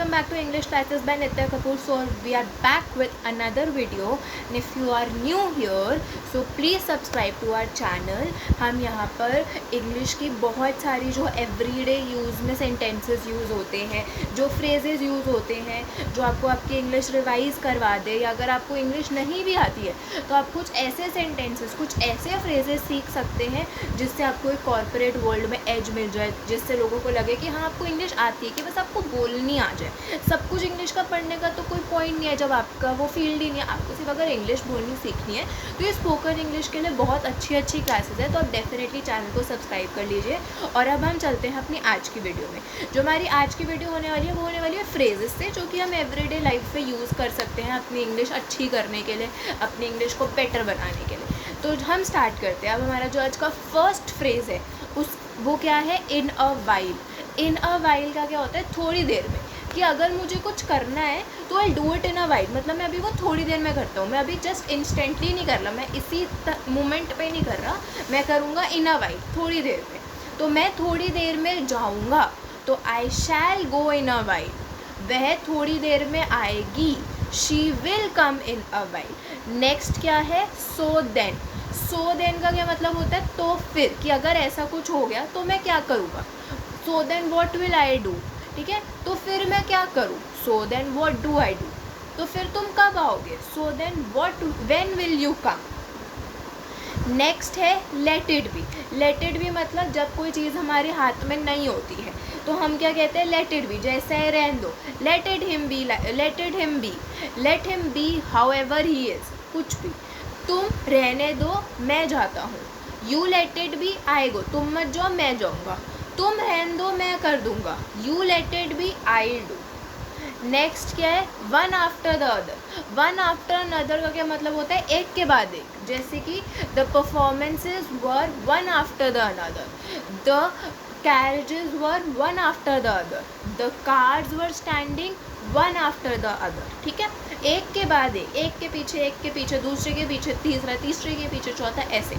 welcome back to English Classes by Nitya Kapoor. So we are back with another video, and if you are new here so please subscribe to our channel. हम यहाँ पर English की बहुत सारी जो everyday use में sentences use होते हैं, जो फ्रेजेस यूज़ होते हैं, जो आपको आपकी इंग्लिश रिवाइज़ करवा दे, या अगर आपको इंग्लिश नहीं भी आती है तो आप कुछ ऐसे सेंटेंसेस, कुछ ऐसे फ्रेजेस सीख सकते हैं जिससे आपको एक कॉर्पोरेट वर्ल्ड में एज मिल जाए, जिससे लोगों को लगे कि हाँ आपको इंग्लिश आती है, कि बस आपको बोलनी आ जाए। सब कुछ इंग्लिश का पढ़ने का तो कोई पॉइंट नहीं है जब आपका वो फील्ड ही नहीं है। आपको सिर्फ अगर इंग्लिश बोलनी सीखनी है तो ये स्पोकन इंग्लिश के लिए बहुत अच्छी क्लासेस है, तो आप डेफिनेटली चैनल को सब्सक्राइब कर लीजिए। और अब हम चलते हैं अपनी आज की वीडियो में। जो हमारी आज की वीडियो होने वाली है वो होने वाली है फ्रेजेस से, जो कि हम एवरीडे लाइफ में यूज़ कर सकते हैं अपनी इंग्लिश अच्छी करने के लिए, अपनी इंग्लिश को बेटर बनाने के लिए। तो हम स्टार्ट करते हैं। अब हमारा जो आज का फर्स्ट फ्रेज़ है वो क्या है? इन a while. In a while का क्या होता है? थोड़ी देर में, कि अगर मुझे कुछ करना है तो I do it in a while, मतलब मैं अभी वो थोड़ी देर में करता हूँ। मैं अभी जस्ट इंस्टेंटली नहीं कर रहा, मैं इसी मोमेंट पे नहीं कर रहा, मैं करूँगा इन अ वाइल, थोड़ी देर में। तो मैं थोड़ी देर में जाऊँगा, तो आई शैल गो इन अ वाइल, वह थोड़ी देर में आएगी, she will come in a while. Next क्या है? So then. सो देन का क्या मतलब होता है? तो फिर, कि अगर ऐसा कुछ हो गया तो मैं क्या करूँगा। So then what will I do, ठीक है, तो फिर मैं क्या करूँ। So then what do I do, तो फिर तुम कब आओगे। So then what when will you come. Next है let it be. Let it be मतलब जब कोई चीज़ हमारे हाथ में नहीं होती है तो हम क्या कहते हैं? Late it B. जैसे है रहने दो, let it him B, let it him B, let him B how ever he is, कुछ भी। तुम रहने दो, मैं जाता हूँ। यू लेट इट बी, आई गो, तुम मत जाओ मैं जाऊँगा। तुम रहने दो, मैं कर दूँगा। You let it B, I do. Next क्या है? One after the other. One after another का क्या मतलब होता है? एक के बाद एक। जैसे कि the performances were one after the another, the carriages were one after the other, the cars were standing one after the other, ठीक है, एक के बाद एक के पीछे दूसरे के पीछे तीसरा, तीसरे के पीछे चौथा, ऐसे।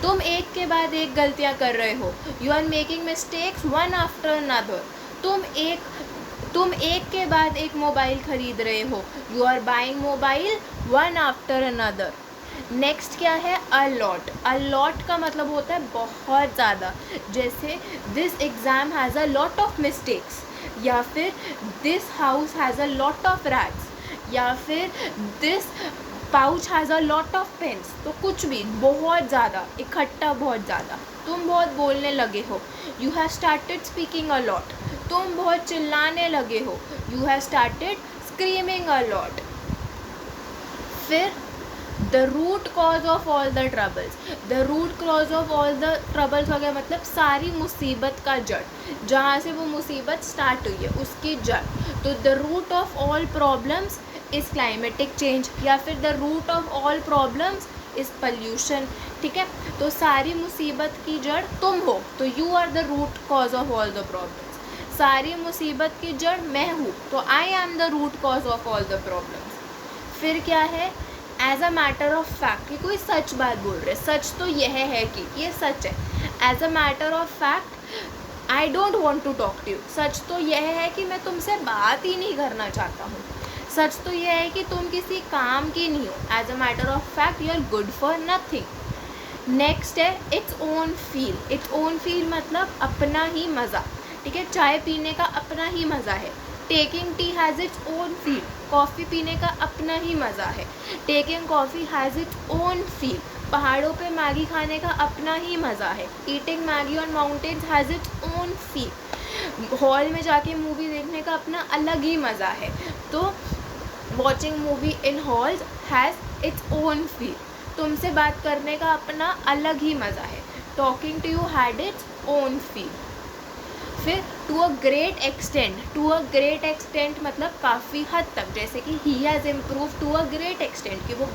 तुम एक के बाद एक गलतियाँ कर रहे हो, you are making mistakes one after another. तुम एक के बाद एक मोबाइल खरीद रहे हो, you are buying mobile one after another. Next क्या है? A lot. अ लॉट का मतलब होता है बहुत ज़्यादा। जैसे this exam has a lot of mistakes, या फिर this house has a lot of rats, या फिर this pouch has a lot of pens. तो कुछ भी बहुत ज़्यादा, इकट्ठा बहुत ज़्यादा। तुम बहुत बोलने लगे हो, you have started speaking a lot. तुम बहुत चिल्लाने लगे हो, you have started screaming a lot. फिर the root cause of all the troubles. The root cause of all the troubles का क्या मतलब? सारी मुसीबत का जड़, जहाँ से वो मुसीबत स्टार्ट हुई है उसकी जड़। तो the root of all problems is climatic change, या फिर the root of all problems is pollution, ठीक है। तो सारी मुसीबत की जड़ तुम हो, तो you are the root cause of all the problems. सारी मुसीबत की जड़ मैं हूँ, तो I am the root cause of all the problems. फिर क्या है? As a matter of fact, कि कोई सच बात बोल रहे, सच तो यह है कि ये सच है। As a matter of fact I don't want to talk to you. सच तो यह है कि मैं तुमसे बात ही नहीं करना चाहता हूँ। सच तो यह है कि तुम किसी काम की नहीं हो। As a matter of fact you are good for nothing. Next है its own feel. Its own feel मतलब अपना ही मज़ा, ठीक है। चाय पीने का अपना ही मज़ा है। Taking tea has its own feel. Coffee पीने का अपना ही मज़ा है। Taking coffee has its own feel. पहाड़ों पे मैगी खाने का अपना ही मज़ा है। Eating Maggi on mountains has its own feel. Hall में जाके मूवी देखने का अपना अलग ही मज़ा है। तो watching movie in halls has its own feel. तुमसे बात करने का अपना अलग ही मज़ा है। Talking to you had its own feel. फिर to a great extent. To a great extent मतलब काफ़ी हद तक, जैसे कि he has improve to a great extent, कि वो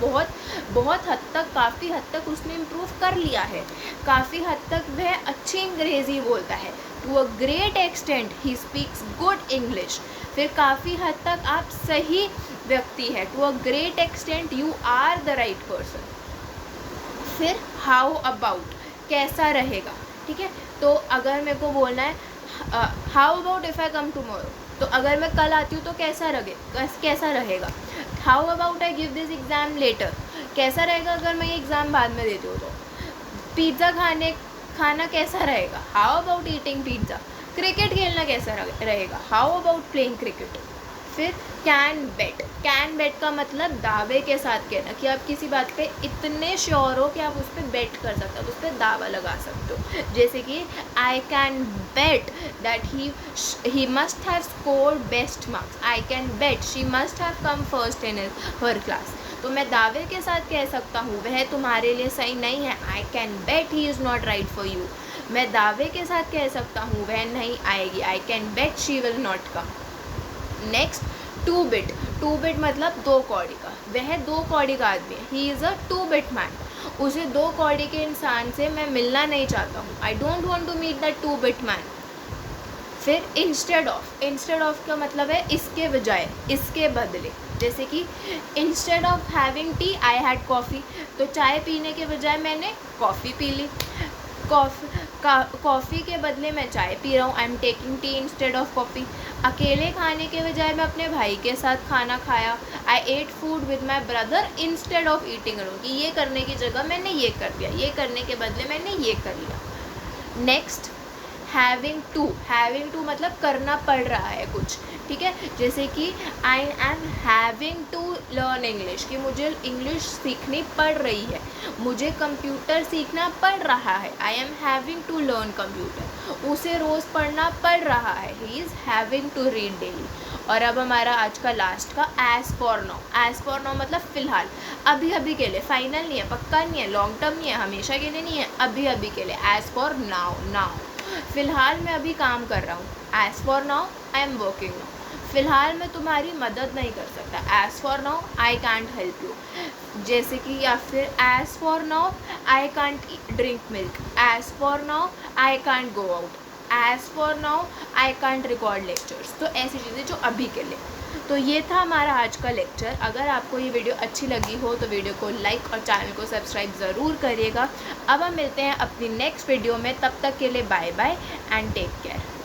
बहुत हद तक, काफ़ी हद तक उसने इम्प्रूव कर लिया है। काफ़ी हद तक वह अच्छी अंग्रेज़ी बोलता है। To a great extent he speaks good English. फिर काफ़ी हद तक आप सही व्यक्ति है। To a great extent you are the right person. फिर हाउ अबाउट, कैसा रहेगा, ठीक है। तो अगर मेरे को बोलना है how about if I come tomorrow, तो अगर मैं कल आती हूँ तो कैसा रहेगा? How about I give this exam later, कैसा रहेगा अगर मैं ये एग्ज़ाम बाद में देती हूँ तो? पिज़्ज़ा खाना कैसा रहेगा? How about eating pizza? Cricket खेलना कैसा रहेगा? How about playing cricket? फिर कैन बेट का मतलब दावे के साथ कहना कि आप किसी बात पे इतने श्योर हो कि आप उस पर बेट कर सकते हो, उस पर दावा लगा सकते हो। जैसे कि I can bet that he must have scored best marks, I can bet she must have come first in her class. तो मैं दावे के साथ कह सकता हूँ वह तुम्हारे लिए सही नहीं है, I can bet he is not right for you. मैं दावे के साथ कह सकता हूँ वह नहीं आएगी, I can bet she will not come. Next, two bit मतलब 2 कौड़ी का। वह 2 कौड़ी का आदमी है, he is a 2 bit man. उसे 2 कौड़ी के इंसान से मैं मिलना नहीं चाहता हूँ, I don't want to meet that 2 bit man. फिर इंस्टेड ऑफ का मतलब है इसके बजाय, इसके बदले। जैसे कि instead of having tea I had coffee, तो चाय पीने के बजाय मैंने कॉफ़ी पी ली। कॉफ़ी के बदले मैं चाय पी रहा हूँ, I am taking tea instead of coffee. अकेले खाने के बजाय मैं अपने भाई के साथ खाना खाया, I ate food with my brother instead of eating alone, कि ये करने की जगह मैंने ये कर दिया, ये करने के बदले मैंने ये कर लिया। नेक्स्ट, हैविंग टू मतलब करना पड़ रहा है कुछ, ठीक है। जैसे कि I am having to learn English, कि मुझे इंग्लिश सीखनी पड़ रही है, मुझे कंप्यूटर सीखना पड़ रहा है, I am having to learn computer. उसे रोज़ पढ़ना पड़ रहा है, he is having to read daily. और अब हमारा आज का लास्ट का एज़ फॉर नाउ मतलब फ़िलहाल, अभी के लिए, फाइनल नहीं है, पक्का नहीं है, लॉन्ग टर्म नहीं है, हमेशा के लिए नहीं है, अभी के लिए। एज़ फॉर नाउ फ़िलहाल मैं अभी काम कर रहा हूँ, as for now I am working now. फ़िलहाल मैं तुम्हारी मदद नहीं कर सकता, as for now I can't help you. जैसे कि या फिर as for now I can't drink milk, as for now I can't go out, as for now I can't record lectures. तो ऐसी चीज़ें जो अभी के लिए। तो ये था हमारा आज का लेक्चर। अगर आपको ये वीडियो अच्छी लगी हो तो वीडियो को लाइक और चैनल को सब्सक्राइब ज़रूर करिएगा। अब हम मिलते हैं अपनी नेक्स्ट वीडियो में, तब तक के लिए bye bye and take care.